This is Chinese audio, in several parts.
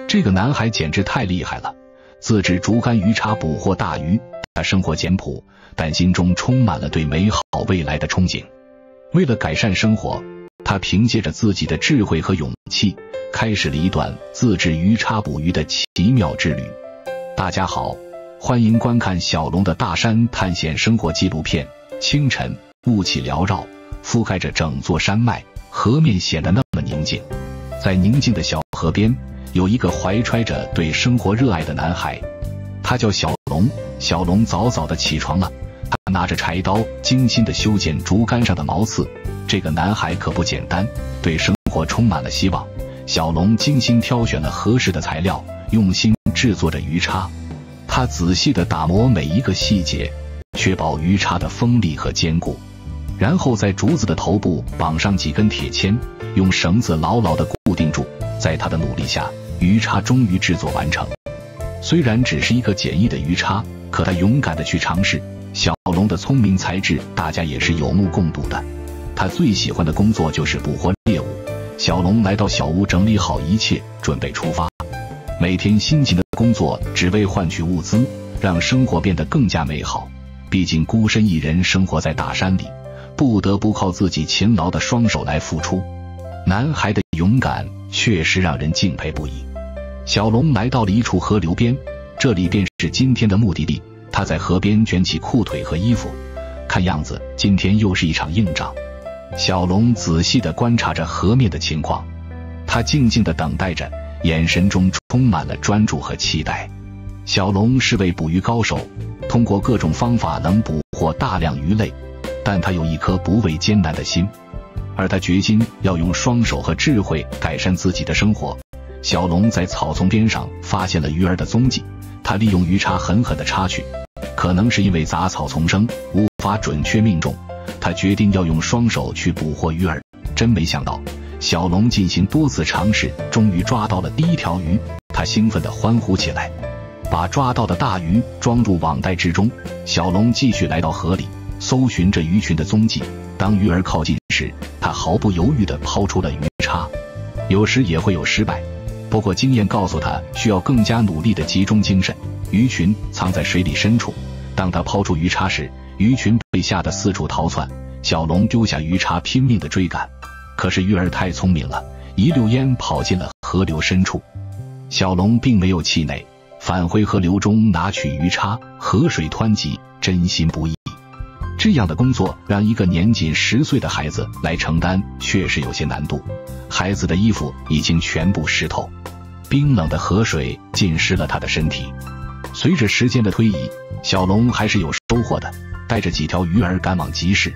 这个男孩简直太厉害了，自制竹竿鱼叉捕获大鱼。他生活简朴，但心中充满了对美好未来的憧憬。为了改善生活，他凭借着自己的智慧和勇气，开始了一段自制鱼叉捕鱼的奇妙之旅。大家好，欢迎观看小龙的大山探险生活纪录片。清晨，雾气缭绕，覆盖着整座山脉，河面显得那么宁静。在宁静的小河边，有一个怀揣着对生活热爱的男孩，他叫小龙。小龙早早地起床了，他拿着柴刀，精心地修剪竹竿上的毛刺。这个男孩可不简单，对生活充满了希望。小龙精心挑选了合适的材料，用心制作着鱼叉。他仔细地打磨每一个细节，确保鱼叉的锋利和坚固。然后在竹子的头部绑上几根铁签，用绳子牢牢地固定住。在他的努力下，鱼叉终于制作完成。虽然只是一个简易的鱼叉，可他勇敢地去尝试。小龙的聪明才智，大家也是有目共睹的。他最喜欢的工作就是捕获猎物。小龙来到小屋，整理好一切，准备出发。每天辛勤的工作，只为换取物资，让生活变得更加美好。毕竟孤身一人生活在大山里，不得不靠自己勤劳的双手来付出。男孩的勇敢确实让人敬佩不已。小龙来到了一处河流边，这里便是今天的目的地。他在河边卷起裤腿和衣服，看样子今天又是一场硬仗。小龙仔细地观察着河面的情况，他静静地等待着，眼神中充满了专注和期待。小龙是位捕鱼高手，通过各种方法能捕获大量鱼类，但他有一颗不畏艰难的心，而他决心要用双手和智慧改善自己的生活。小龙在草丛边上发现了鱼儿的踪迹，他利用鱼叉狠狠地插去，可能是因为杂草丛生，无法准确命中，他决定要用双手去捕获鱼儿。真没想到，小龙进行多次尝试，终于抓到了第一条鱼，他兴奋地欢呼起来。把抓到的大鱼装入网袋之中，小龙继续来到河里，搜寻着鱼群的踪迹。当鱼儿靠近时，他毫不犹豫地抛出了鱼叉。有时也会有失败，不过经验告诉他需要更加努力的集中精神。鱼群藏在水里深处，当他抛出鱼叉时，鱼群被吓得四处逃窜。小龙丢下鱼叉，拼命地追赶，可是鱼儿太聪明了，一溜烟跑进了河流深处。小龙并没有气馁，返回河流中拿取鱼叉，河水湍急，真心不易。这样的工作让一个年仅10岁的孩子来承担，确实有些难度。孩子的衣服已经全部湿透，冰冷的河水浸湿了他的身体。随着时间的推移，小龙还是有收获的，带着几条鱼儿赶往集市。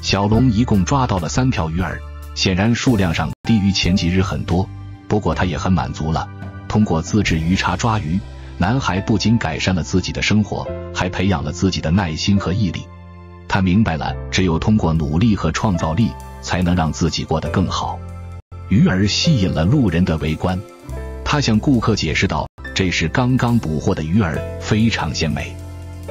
小龙一共抓到了3条鱼儿，显然数量上低于前几日很多，不过他也很满足了。通过自制鱼叉抓鱼，男孩不仅改善了自己的生活，还培养了自己的耐心和毅力。他明白了，只有通过努力和创造力，才能让自己过得更好。鱼儿吸引了路人的围观，他向顾客解释道，这是刚刚捕获的鱼儿，非常鲜美。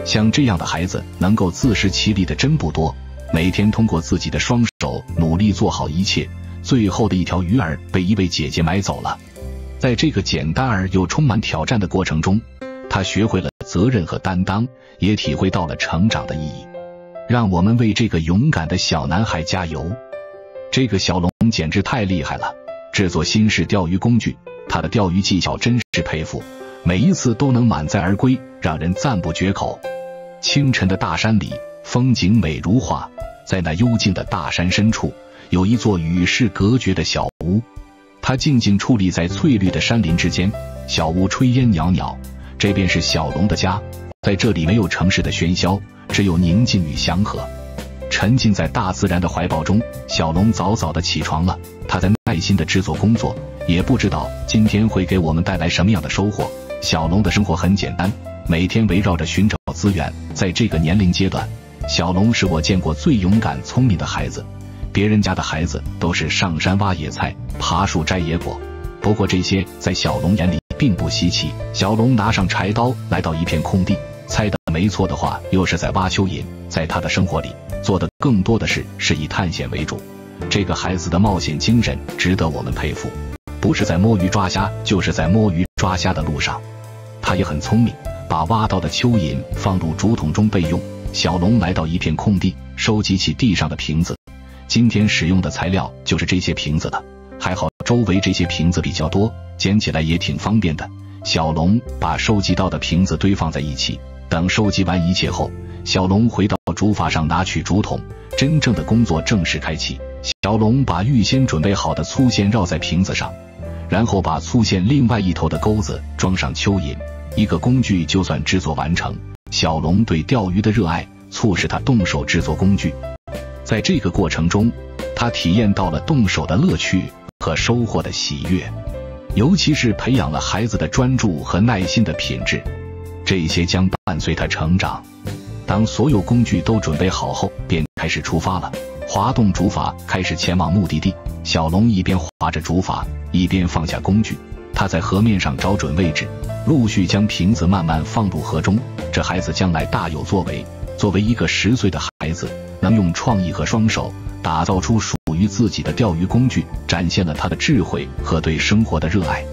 像这样的孩子能够自食其力的真不多，每天通过自己的双手努力做好一切，最后的一条鱼儿被一位姐姐买走了。在这个简单而又充满挑战的过程中，他学会了责任和担当，也体会到了成长的意义。让我们为这个勇敢的小男孩加油！这个小龙简直太厉害了，制作新式钓鱼工具，他的钓鱼技巧真是佩服，每一次都能满载而归，让人赞不绝口。清晨的大山里，风景美如画，在那幽静的大山深处，有一座与世隔绝的小屋，它静静矗立在翠绿的山林之间。小屋炊烟袅袅，这便是小龙的家。在这里没有城市的喧嚣，只有宁静与祥和。沉浸在大自然的怀抱中，小龙早早地起床了，他在耐心地制作工作，也不知道今天会给我们带来什么样的收获。小龙的生活很简单，每天围绕着寻找资源。在这个年龄阶段，小龙是我见过最勇敢聪明的孩子。别人家的孩子都是上山挖野菜，爬树摘野果，不过这些在小龙眼里并不稀奇。小龙拿上柴刀，来到一片空地，猜得没错的话，又是在挖蚯蚓。在他的生活里，做的更多的是以探险为主。这个孩子的冒险精神值得我们佩服，不是在摸鱼抓虾，就是在摸鱼抓虾的路上。他也很聪明，把挖到的蚯蚓放入竹筒中备用。小龙来到一片空地，收集起地上的瓶子。今天使用的材料就是这些瓶子的，还好周围这些瓶子比较多，捡起来也挺方便的。小龙把收集到的瓶子堆放在一起，等收集完一切后，小龙回到竹筏上拿取竹筒，真正的工作正式开启。小龙把预先准备好的粗线绕在瓶子上，然后把粗线另外一头的钩子装上蚯蚓，一个工具就算制作完成。小龙对钓鱼的热爱促使他动手制作工具，在这个过程中，他体验到了动手的乐趣和收获的喜悦，尤其是培养了孩子的专注和耐心的品质，这些将伴随他成长。当所有工具都准备好后，便开始出发了。划动竹筏开始前往目的地，小龙一边划着竹筏，一边放下工具。他在河面上找准位置，陆续将瓶子慢慢放入河中。这孩子将来大有作为，作为一个10岁的孩子，能用创意和双手打造出属于自己的钓鱼工具，展现了他的智慧和对生活的热爱。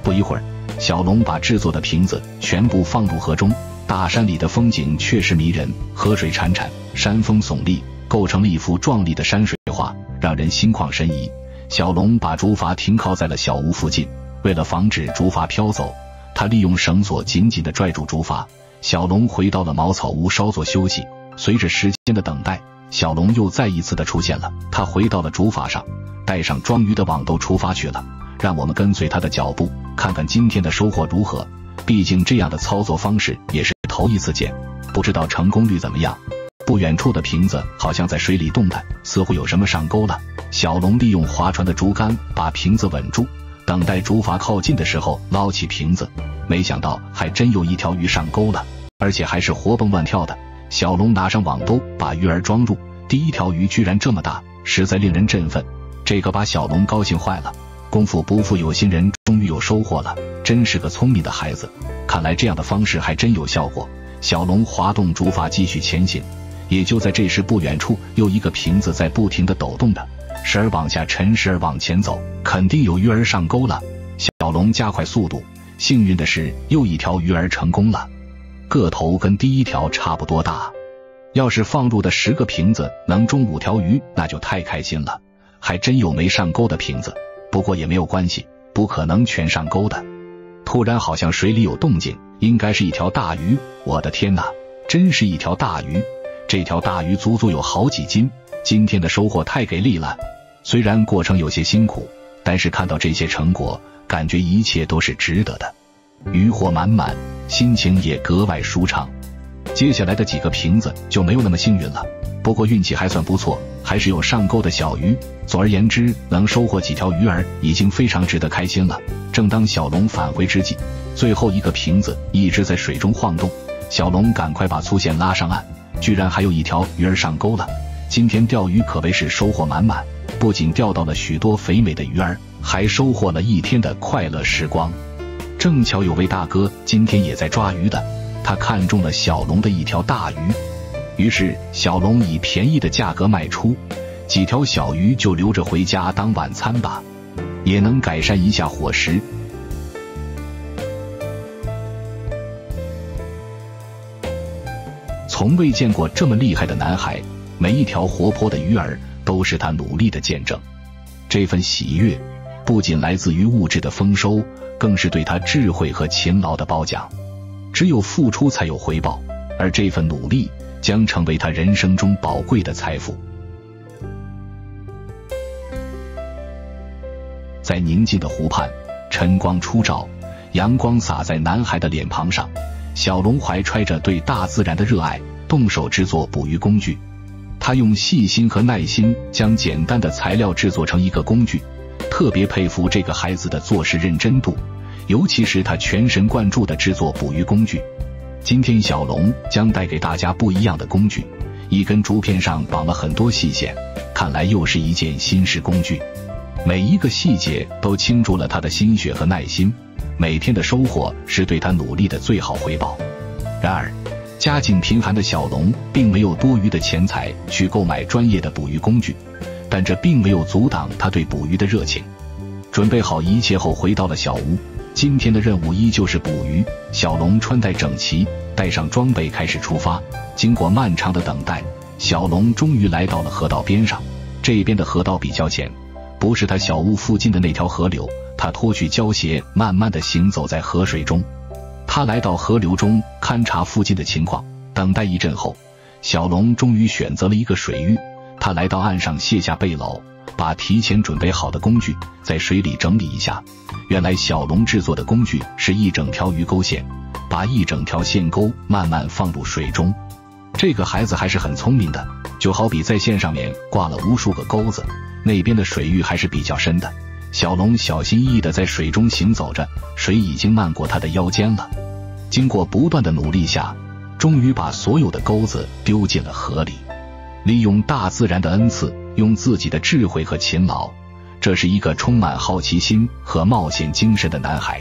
不一会儿，小龙把制作的瓶子全部放入河中。大山里的风景确实迷人，河水潺潺，山峰耸立，构成了一幅壮丽的山水画，让人心旷神怡。小龙把竹筏停靠在了小屋附近，为了防止竹筏飘走，他利用绳索紧紧地拽住竹筏。小龙回到了茅草屋稍作休息。随着时间的等待，小龙又再一次的出现了。他回到了竹筏上，带上装鱼的网兜出发去了。让我们跟随他的脚步，看看今天的收获如何。毕竟这样的操作方式也是头一次见，不知道成功率怎么样。不远处的瓶子好像在水里动弹，似乎有什么上钩了。小龙利用划船的竹竿把瓶子稳住，等待竹筏靠近的时候捞起瓶子。没想到还真有一条鱼上钩了，而且还是活蹦乱跳的。小龙拿上网兜把鱼儿装入，第一条鱼居然这么大，实在令人振奋。这个把小龙高兴坏了。功夫不负有心人，终于有收获了，真是个聪明的孩子。看来这样的方式还真有效果。小龙划动竹筏继续前行，也就在这时，不远处又一个瓶子在不停地抖动着，时而往下沉，时而往前走，肯定有鱼儿上钩了。小龙加快速度，幸运的是又一条鱼儿成功了，个头跟第一条差不多大。要是放入的10个瓶子能中5条鱼，那就太开心了。还真有没上钩的瓶子，不过也没有关系，不可能全上钩的。突然好像水里有动静，应该是一条大鱼。我的天哪，真是一条大鱼！这条大鱼足足有好几斤，今天的收获太给力了。虽然过程有些辛苦，但是看到这些成果，感觉一切都是值得的。渔获满满，心情也格外舒畅。接下来的几个瓶子就没有那么幸运了，不过运气还算不错，还是有上钩的小鱼。总而言之，能收获几条鱼儿已经非常值得开心了。正当小龙返回之际，最后一个瓶子一直在水中晃动，小龙赶快把粗线拉上岸，居然还有一条鱼儿上钩了。今天钓鱼可谓是收获满满，不仅钓到了许多肥美的鱼儿，还收获了一天的快乐时光。正巧有位大哥今天也在抓鱼的，他看中了小龙的一条大鱼，于是小龙以便宜的价格卖出，几条小鱼就留着回家当晚餐吧，也能改善一下伙食。从未见过这么厉害的男孩，每一条活泼的鱼儿都是他努力的见证。这份喜悦不仅来自于物质的丰收，更是对他智慧和勤劳的褒奖。只有付出才有回报，而这份努力将成为他人生中宝贵的财富。在宁静的湖畔，晨光初照，阳光洒在男孩的脸庞上。小龙怀揣着对大自然的热爱，动手制作捕鱼工具。他用细心和耐心将简单的材料制作成一个工具，特别佩服这个孩子的做事认真度，尤其是他全神贯注地制作捕鱼工具。今天小龙将带给大家不一样的工具，一根竹片上绑了很多细线，看来又是一件新式工具。每一个细节都倾注了他的心血和耐心，每天的收获是对他努力的最好回报。然而家境贫寒的小龙并没有多余的钱财去购买专业的捕鱼工具，但这并没有阻挡他对捕鱼的热情。准备好一切后回到了小屋，今天的任务依旧是捕鱼。小龙穿戴整齐，带上装备开始出发。经过漫长的等待，小龙终于来到了河道边上。这边的河道比较浅，不是他小屋附近的那条河流。他脱去胶鞋，慢慢地行走在河水中。他来到河流中，勘察附近的情况。等待一阵后，小龙终于选择了一个水域。他来到岸上，卸下背篓，把提前准备好的工具在水里整理一下。原来小龙制作的工具是一整条鱼钩线，把一整条线钩慢慢放入水中。这个孩子还是很聪明的，就好比在线上面挂了无数个钩子，那边的水域还是比较深的。小龙小心翼翼地在水中行走着，水已经漫过他的腰间了。经过不断的努力下，终于把所有的钩子丢进了河里。利用大自然的恩赐，用自己的智慧和勤劳，这是一个充满好奇心和冒险精神的男孩，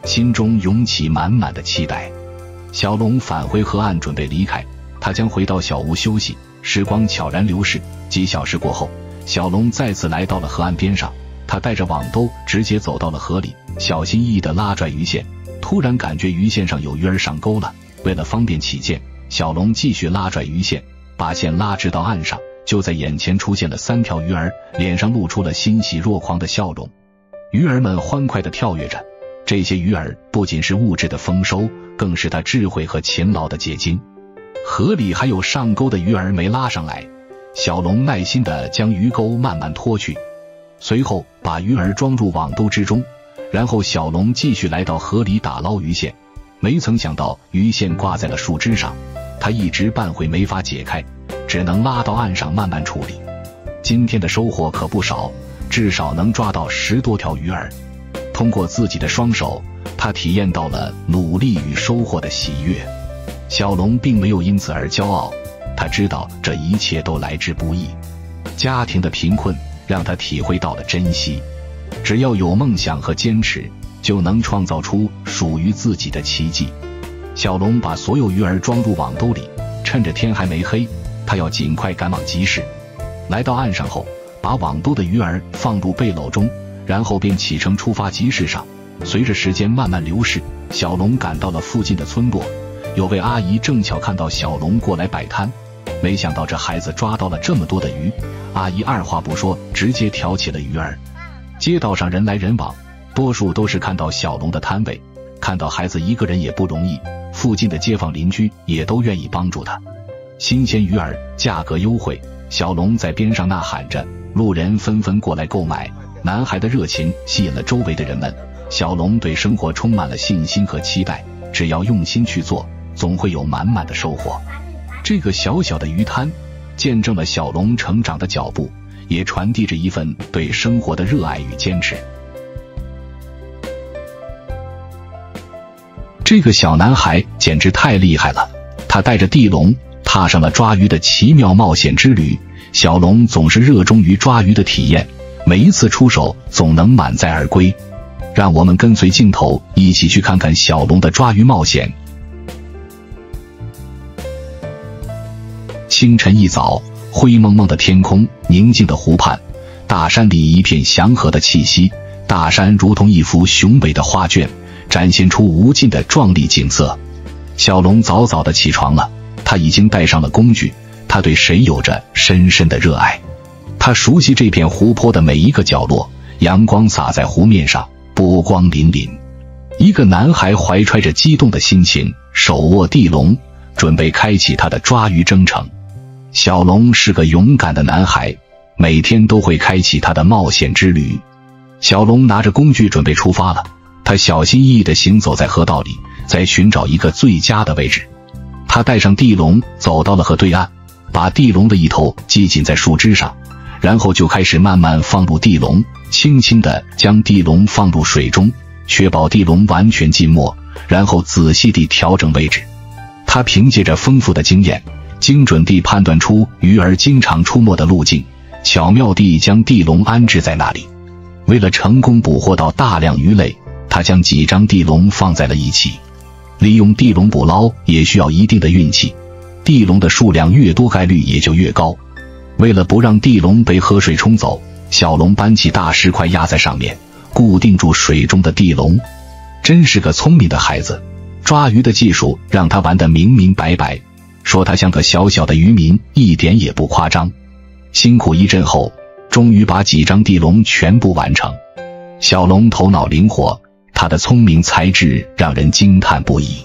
心中涌起满满的期待。小龙返回河岸准备离开，他将回到小屋休息。时光悄然流逝，几小时过后，小龙再次来到了河岸边上。他带着网兜直接走到了河里，小心翼翼地拉拽鱼线。突然感觉鱼线上有鱼儿上钩了，为了方便起见，小龙继续拉拽鱼线，把线拉直到岸上。就在眼前出现了3条鱼儿，脸上露出了欣喜若狂的笑容。鱼儿们欢快地跳跃着，这些鱼儿不仅是物质的丰收，更是他智慧和勤劳的结晶。河里还有上钩的鱼儿没拉上来，小龙耐心地将鱼钩慢慢拖去，随后把鱼儿装入网兜之中。然后小龙继续来到河里打捞鱼线，没曾想到鱼线挂在了树枝上，他一时半会没法解开，只能拉到岸上慢慢处理。今天的收获可不少，至少能抓到10多条鱼儿。通过自己的双手，他体验到了努力与收获的喜悦。小龙并没有因此而骄傲，他知道这一切都来之不易。家庭的贫困让他体会到了珍惜，只要有梦想和坚持，就能创造出属于自己的奇迹。小龙把所有鱼儿装入网兜里，趁着天还没黑，他要尽快赶往集市。来到岸上后，把网兜的鱼儿放入背篓中，然后便启程出发集市上。随着时间慢慢流逝，小龙赶到了附近的村落。有位阿姨正巧看到小龙过来摆摊，没想到这孩子抓到了这么多的鱼，阿姨二话不说，直接挑起了鱼儿。街道上人来人往，多数都是看到小龙的摊位，看到孩子一个人也不容易，附近的街坊邻居也都愿意帮助他。新鲜鱼儿，价格优惠，小龙在边上呐喊着，路人纷纷过来购买。男孩的热情吸引了周围的人们，小龙对生活充满了信心和期待，只要用心去做，总会有满满的收获。这个小小的鱼摊见证了小龙成长的脚步，也传递着一份对生活的热爱与坚持。这个小男孩简直太厉害了，他带着地笼踏上了抓鱼的奇妙冒险之旅。小龙总是热衷于抓鱼的体验，每一次出手总能满载而归。让我们跟随镜头一起去看看小龙的抓鱼冒险。清晨一早，灰蒙蒙的天空，宁静的湖畔，大山里一片祥和的气息。大山如同一幅雄伟的画卷，展现出无尽的壮丽景色。小龙早早的起床了，他已经带上了工具，他对水有着深深的热爱。他熟悉这片湖泊的每一个角落，阳光洒在湖面上，波光粼粼。一个男孩怀揣着激动的心情，手握地笼，准备开启他的抓鱼征程。小龙是个勇敢的男孩，每天都会开启他的冒险之旅。小龙拿着工具准备出发了，他小心翼翼地行走在河道里，在寻找一个最佳的位置。他带上地笼走到了河对岸，把地笼的一头系紧在树枝上，然后就开始慢慢放入地笼，轻轻地将地笼放入水中，确保地笼完全浸没，然后仔细地调整位置。他凭借着丰富的经验，精准地判断出鱼儿经常出没的路径，巧妙地将地笼安置在那里。为了成功捕获到大量鱼类，他将几张地笼放在了一起。利用地笼捕捞也需要一定的运气，地笼的数量越多，概率也就越高。为了不让地笼被河水冲走，小龙搬起大石块压在上面，固定住水中的地笼。真是个聪明的孩子，抓鱼的技术让他玩得明明白白，说他像个小小的渔民一点也不夸张。辛苦一阵后，终于把几张地笼全部完成。小龙头脑灵活，他的聪明才智让人惊叹不已。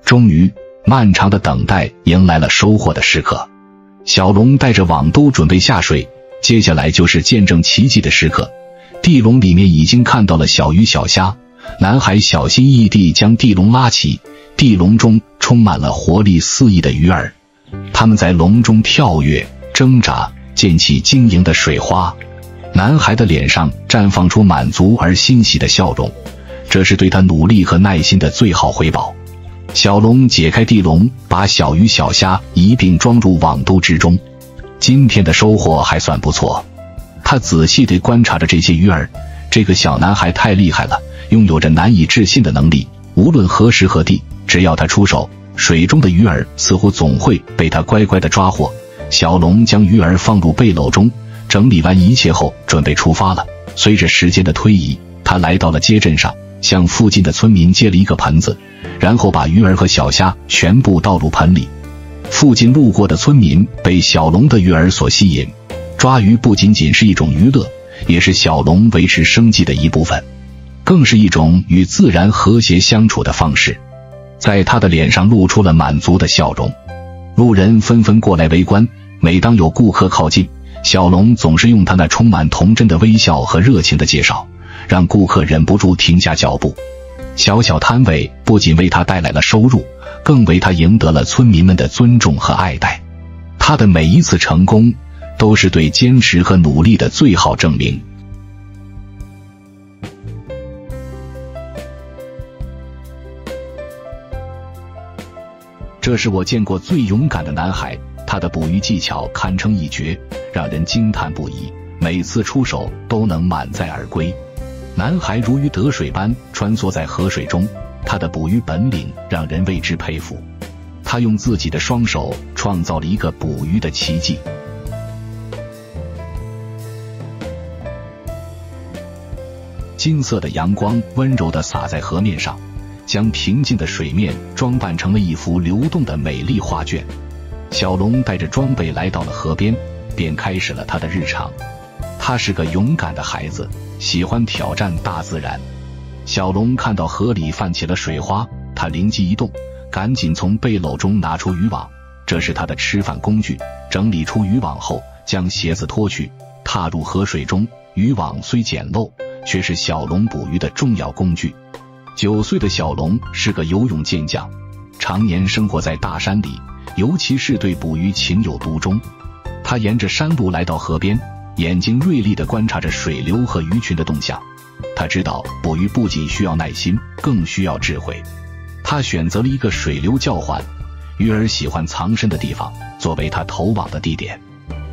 终于，漫长的等待迎来了收获的时刻。小龙带着网兜准备下水，接下来就是见证奇迹的时刻。地笼里面已经看到了小鱼小虾，男孩小心翼翼地将地笼拉起，地笼中充满了活力四溢的鱼儿，它们在笼中跳跃挣扎，溅起晶莹的水花。男孩的脸上绽放出满足而欣喜的笑容，这是对他努力和耐心的最好回报。小龙解开地笼，把小鱼小虾一并装入网兜之中。今天的收获还算不错，他仔细地观察着这些鱼儿。这个小男孩太厉害了，拥有着难以置信的能力，无论何时何地，只要他出手，水中的鱼儿似乎总会被他乖乖地抓获。小龙将鱼儿放入背篓中，整理完一切后准备出发了。随着时间的推移，他来到了街镇上，向附近的村民借了一个盆子，然后把鱼儿和小虾全部倒入盆里。附近路过的村民被小龙的鱼儿所吸引，抓鱼不仅仅是一种娱乐，也是小龙维持生计的一部分，更是一种与自然和谐相处的方式。在他的脸上露出了满足的笑容，路人纷纷过来围观。每当有顾客靠近，小龙总是用他那充满童真的微笑和热情的介绍，让顾客忍不住停下脚步。小小摊位不仅为他带来了收入，更为他赢得了村民们的尊重和爱戴。他的每一次成功都是对坚持和努力的最好证明。这是我见过最勇敢的男孩，他的捕鱼技巧堪称一绝，让人惊叹不已，每次出手都能满载而归。男孩如鱼得水般穿梭在河水中，他的捕鱼本领让人为之佩服。他用自己的双手创造了一个捕鱼的奇迹。金色的阳光温柔地洒在河面上，将平静的水面装扮成了一幅流动的美丽画卷。小龙带着装备来到了河边，便开始了他的日常。他是个勇敢的孩子，喜欢挑战大自然。小龙看到河里泛起了水花，他灵机一动，赶紧从背篓中拿出渔网，这是他的吃饭工具。整理出渔网后，将鞋子脱去，踏入河水中。渔网虽简陋，却是小龙捕鱼的重要工具。9岁的小龙是个游泳健将，常年生活在大山里，尤其是对捕鱼情有独钟。他沿着山路来到河边，眼睛锐利地观察着水流和鱼群的动向。他知道捕鱼不仅需要耐心，更需要智慧。他选择了一个水流较缓、鱼儿喜欢藏身的地方，作为他投网的地点。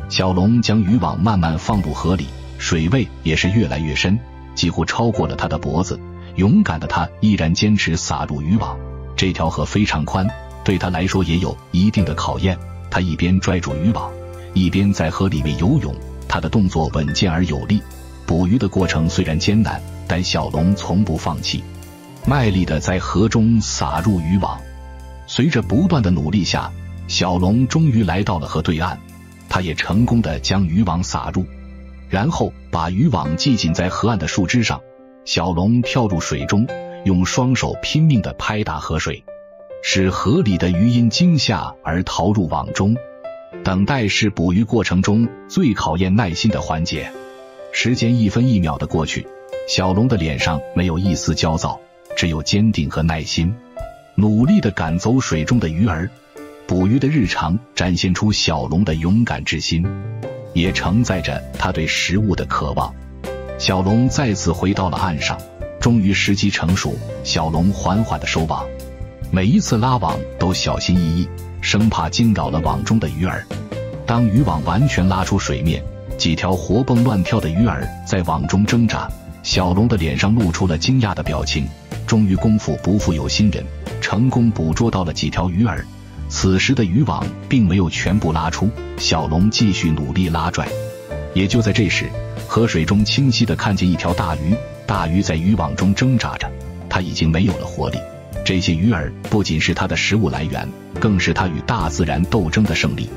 小龙将渔网慢慢放入河里，水位也是越来越深，几乎超过了他的脖子。勇敢的他依然坚持撒入渔网。这条河非常宽，对他来说也有一定的考验。他一边拽住渔网，一边在河里面游泳，他的动作稳健而有力。捕鱼的过程虽然艰难，但小龙从不放弃，卖力地在河中撒入渔网。随着不断的努力下，小龙终于来到了河对岸，他也成功地将渔网撒入，然后把渔网系紧在河岸的树枝上。小龙跳入水中，用双手拼命地拍打河水，使河里的鱼因惊吓而逃入网中。等待是捕鱼过程中最考验耐心的环节。时间1分1秒的过去，小龙的脸上没有一丝焦躁，只有坚定和耐心，努力地赶走水中的鱼儿。捕鱼的日常展现出小龙的勇敢之心，也承载着他对食物的渴望。小龙再次回到了岸上，终于时机成熟，小龙缓缓地收网。每一次拉网都小心翼翼，生怕惊扰了网中的鱼儿。当渔网完全拉出水面，几条活蹦乱跳的鱼儿在网中挣扎，小龙的脸上露出了惊讶的表情。终于功夫不负有心人，成功捕捉到了几条鱼儿。此时的渔网并没有全部拉出，小龙继续努力拉拽。也就在这时，河水中清晰地看见一条大鱼，大鱼在渔网中挣扎着，他已经没有了活力。这些鱼饵不仅是他的食物来源，更是他与大自然斗争的胜利。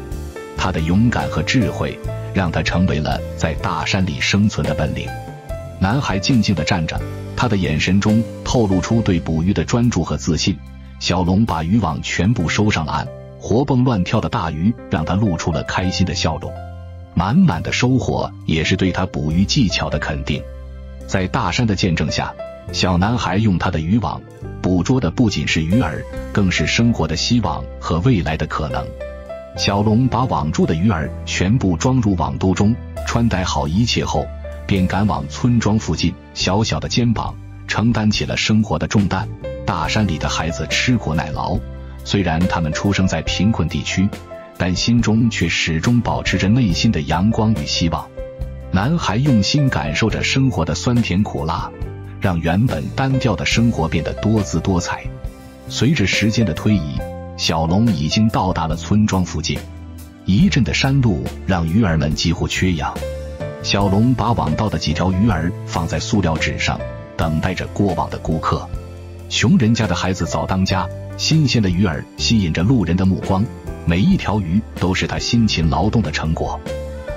他的勇敢和智慧让他成为了在大山里生存的本领。男孩静静地站着，他的眼神中透露出对捕鱼的专注和自信。小龙把渔网全部收上了岸，活蹦乱跳的大鱼让他露出了开心的笑容。满满的收获也是对他捕鱼技巧的肯定。在大山的见证下，小男孩用他的渔网捕捉的不仅是鱼饵，更是生活的希望和未来的可能。小龙把网住的鱼饵全部装入网兜中，穿戴好一切后，便赶往村庄附近。小小的肩膀承担起了生活的重担。大山里的孩子吃苦耐劳，虽然他们出生在贫困地区，但心中却始终保持着内心的阳光与希望。男孩用心感受着生活的酸甜苦辣，让原本单调的生活变得多姿多彩。随着时间的推移，小龙已经到达了村庄附近。一阵的山路让鱼儿们几乎缺氧。小龙把网到的几条鱼儿放在塑料纸上，等待着过往的顾客。穷人家的孩子早当家，新鲜的鱼饵吸引着路人的目光，每一条鱼都是他辛勤劳动的成果。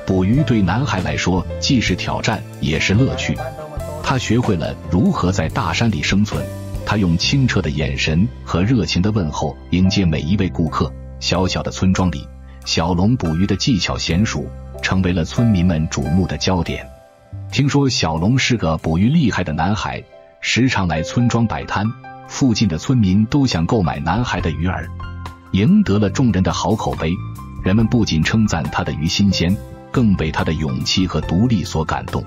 捕鱼对男孩来说既是挑战也是乐趣，他学会了如何在大山里生存。他用清澈的眼神和热情的问候迎接每一位顾客。小小的村庄里，小龙捕鱼的技巧娴熟，成为了村民们瞩目的焦点。听说小龙是个捕鱼厉害的男孩，时常来村庄摆摊，附近的村民都想购买男孩的鱼饵，赢得了众人的好口碑。人们不仅称赞他的鱼新鲜，更被他的勇气和独立所感动。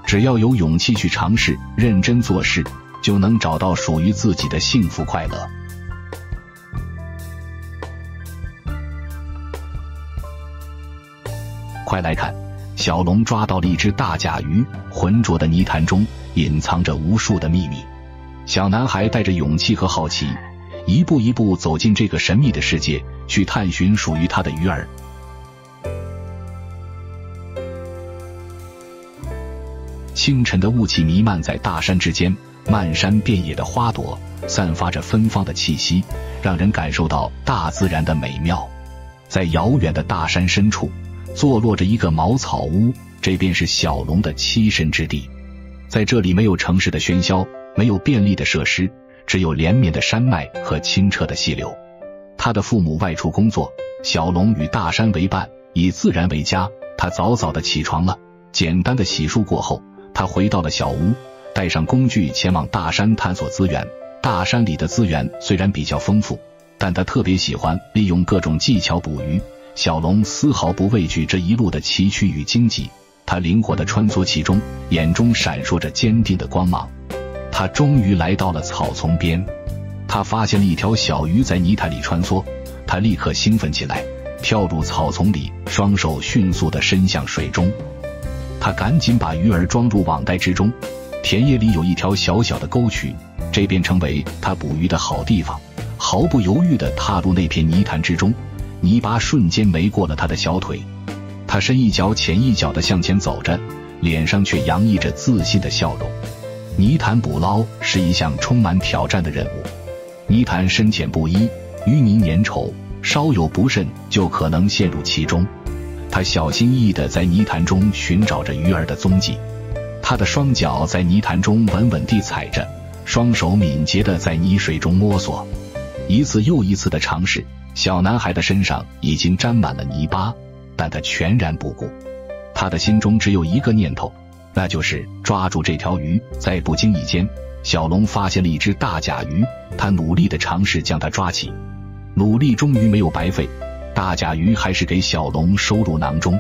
只要有勇气去尝试，认真做事，就能找到属于自己的幸福快乐。快来看，小龙抓到了一只大甲鱼，浑浊的泥潭中隐藏着无数的秘密。小男孩带着勇气和好奇，一步一步走进这个神秘的世界，去探寻属于他的鱼饵。清晨的雾气弥漫在大山之间，漫山遍野的花朵散发着芬芳的气息，让人感受到大自然的美妙。在遥远的大山深处，坐落着一个茅草屋，这便是小龙的栖身之地。在这里没有城市的喧嚣，没有便利的设施，只有连绵的山脉和清澈的溪流。他的父母外出工作，小龙与大山为伴，以自然为家。他早早的起床了，简单的洗漱过后，他回到了小屋，带上工具前往大山探索资源。大山里的资源虽然比较丰富，但他特别喜欢利用各种技巧捕鱼。小龙丝毫不畏惧这一路的崎岖与荆棘，他灵活地穿梭其中，眼中闪烁着坚定的光芒。他终于来到了草丛边，他发现了一条小鱼在泥潭里穿梭，他立刻兴奋起来，跳入草丛里，双手迅速地伸向水中。他赶紧把鱼儿装入网袋之中。田野里有一条小小的沟渠，这便成为他捕鱼的好地方。毫不犹豫地踏入那片泥潭之中，泥巴瞬间没过了他的小腿。他深一脚浅一脚地向前走着，脸上却洋溢着自信的笑容。泥潭捕捞是一项充满挑战的任务，泥潭深浅不一，淤泥粘稠，稍有不慎就可能陷入其中。他小心翼翼地在泥潭中寻找着鱼儿的踪迹，他的双脚在泥潭中稳稳地踩着，双手敏捷地在泥水中摸索。一次又一次的尝试，小男孩的身上已经沾满了泥巴，但他全然不顾。他的心中只有一个念头，那就是抓住这条鱼。在不经意间，小龙发现了一只大甲鱼，他努力地尝试将它抓起，努力终于没有白费，大甲鱼还是给小龙收入囊中，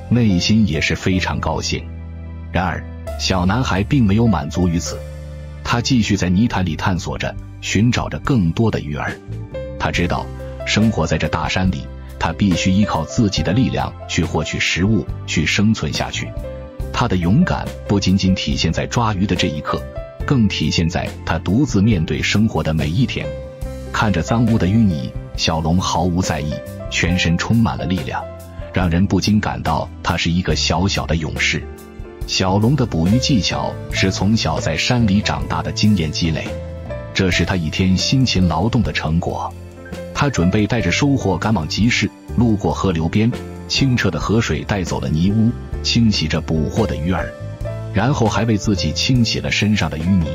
内心也是非常高兴。然而小男孩并没有满足于此，他继续在泥潭里探索着，寻找着更多的鱼儿。他知道生活在这大山里，他必须依靠自己的力量去获取食物，去生存下去。他的勇敢不仅仅体现在抓鱼的这一刻，更体现在他独自面对生活的每一天。看着脏污的淤泥，小龙毫无在意，全身充满了力量，让人不禁感到他是一个小小的勇士。小龙的捕鱼技巧是从小在山里长大的经验积累，这是他一天辛勤劳动的成果。他准备带着收获赶往集市，路过河流边，清澈的河水带走了泥污，清洗着捕获的鱼儿，然后还为自己清洗了身上的淤泥。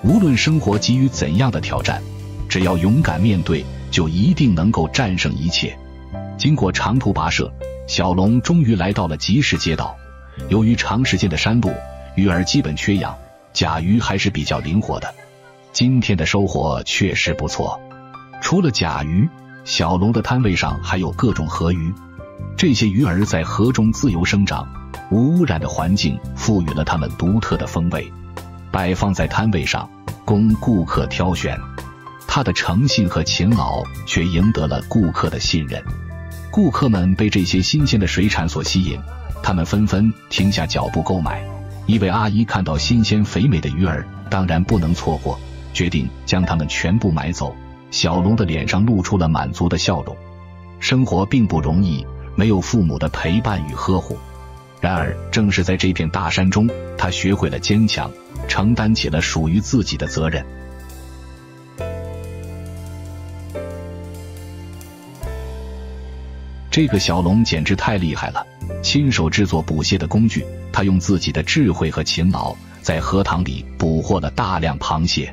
无论生活给予怎样的挑战，只要勇敢面对，就一定能够战胜一切。经过长途跋涉，小龙终于来到了集市街道。由于长时间的山路，鱼儿基本缺氧，甲鱼还是比较灵活的。今天的收获确实不错。除了甲鱼，小龙的摊位上还有各种河鱼。这些鱼儿在河中自由生长，无污染的环境赋予了它们独特的风味，摆放在摊位上供顾客挑选。他的诚信和勤劳却赢得了顾客的信任。顾客们被这些新鲜的水产所吸引，他们纷纷停下脚步购买。一位阿姨看到新鲜肥美的鱼儿，当然不能错过，决定将它们全部买走。小龙的脸上露出了满足的笑容。生活并不容易，没有父母的陪伴与呵护。然而正是在这片大山中，他学会了坚强，承担起了属于自己的责任。这个小龙简直太厉害了，亲手制作捕蟹的工具，他用自己的智慧和勤劳，在河塘里捕获了大量螃蟹。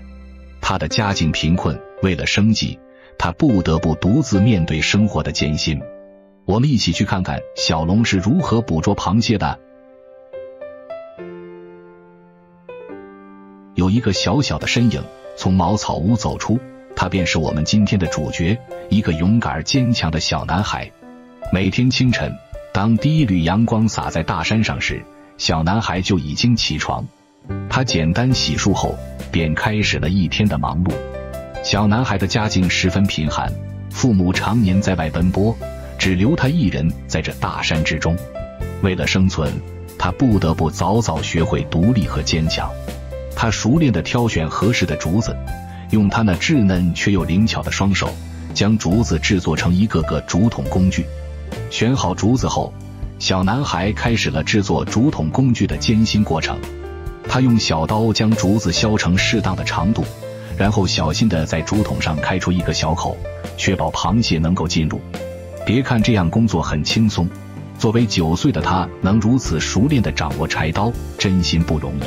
他的家境贫困，为了生计，他不得不独自面对生活的艰辛。我们一起去看看小龙是如何捕捉螃蟹的。有一个小小的身影从茅草屋走出，他便是我们今天的主角，一个勇敢坚强的小男孩。每天清晨，当第一缕阳光洒在大山上时，小男孩就已经起床。他简单洗漱后，便开始了一天的忙碌。小男孩的家境十分贫寒，父母常年在外奔波，只留他一人在这大山之中。为了生存，他不得不早早学会独立和坚强。他熟练地挑选合适的竹子，用他那稚嫩却又灵巧的双手，将竹子制作成一个个竹筒工具。选好竹子后，小男孩开始了制作竹筒工具的艰辛过程。他用小刀将竹子削成适当的长度，然后小心地在竹筒上开出一个小口，确保螃蟹能够进入。别看这样工作很轻松，作为9岁的他能如此熟练地掌握柴刀，真心不容易。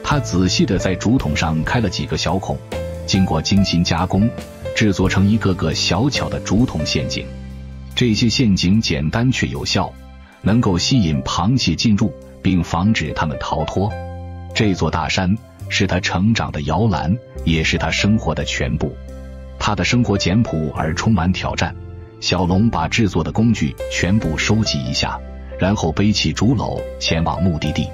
他仔细地在竹筒上开了几个小孔，经过精心加工，制作成一个个小巧的竹筒陷阱。这些陷阱简单却有效，能够吸引螃蟹进入，并防止它们逃脱。这座大山是他成长的摇篮，也是他生活的全部。他的生活简朴而充满挑战。小龙把制作的工具全部收集一下，然后背起竹篓前往目的地。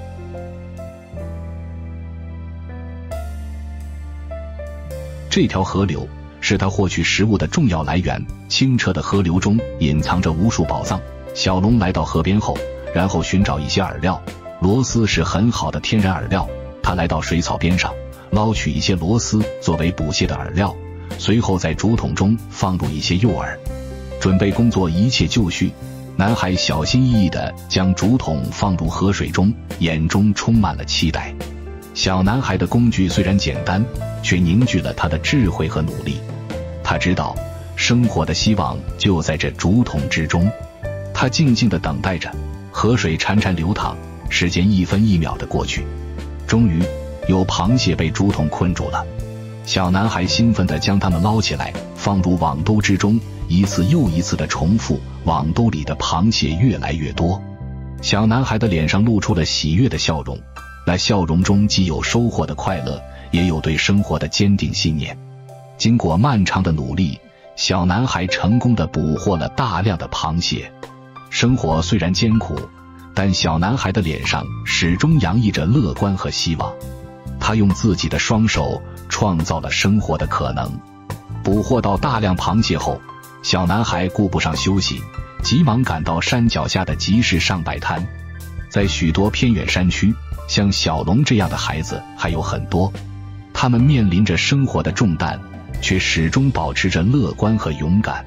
这条河流是他获取食物的重要来源，清澈的河流中隐藏着无数宝藏。小龙来到河边后，然后寻找一些饵料。螺丝是很好的天然饵料，他来到水草边上，捞取一些螺丝作为捕蟹的饵料，随后在竹筒中放入一些诱饵。准备工作一切就绪，男孩小心翼翼地将竹筒放入河水中，眼中充满了期待。小男孩的工具虽然简单，却凝聚了他的智慧和努力。他知道生活的希望就在这竹筒之中。他静静地等待着，河水潺潺流淌，时间一分一秒地过去。终于有螃蟹被竹筒困住了，小男孩兴奋地将它们捞起来，放入网兜之中，一次又一次地重复，网兜里的螃蟹越来越多。小男孩的脸上露出了喜悦的笑容，那笑容中既有收获的快乐，也有对生活的坚定信念。经过漫长的努力，小男孩成功地捕获了大量的螃蟹。生活虽然艰苦，但小男孩的脸上始终洋溢着乐观和希望。他用自己的双手创造了生活的可能。捕获到大量螃蟹后，小男孩顾不上休息，急忙赶到山脚下的集市上摆摊。在许多偏远山区，像小龙这样的孩子还有很多，他们面临着生活的重担，却始终保持着乐观和勇敢。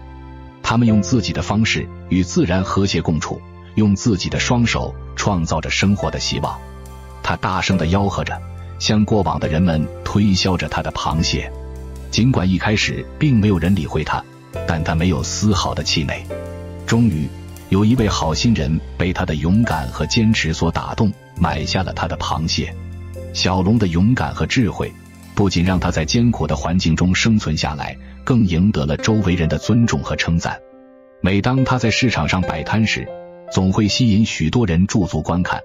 他们用自己的方式与自然和谐共处，用自己的双手创造着生活的希望。他大声地吆喝着，向过往的人们推销着他的螃蟹。尽管一开始并没有人理会他，但他没有丝毫的气馁。终于，有一位好心人被他的勇敢和坚持所打动，买下了他的螃蟹。小龙的勇敢和智慧，不仅让他在艰苦的环境中生存下来，更赢得了周围人的尊重和称赞。每当他在市场上摆摊时，总会吸引许多人驻足观看。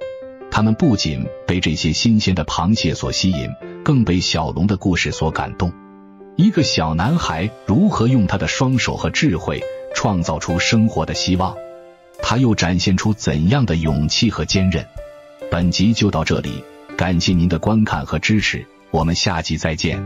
他们不仅被这些新鲜的螃蟹所吸引，更被小龙的故事所感动。一个小男孩如何用他的双手和智慧创造出生活的希望，他又展现出怎样的勇气和坚韧。本集就到这里，感谢您的观看和支持，我们下集再见。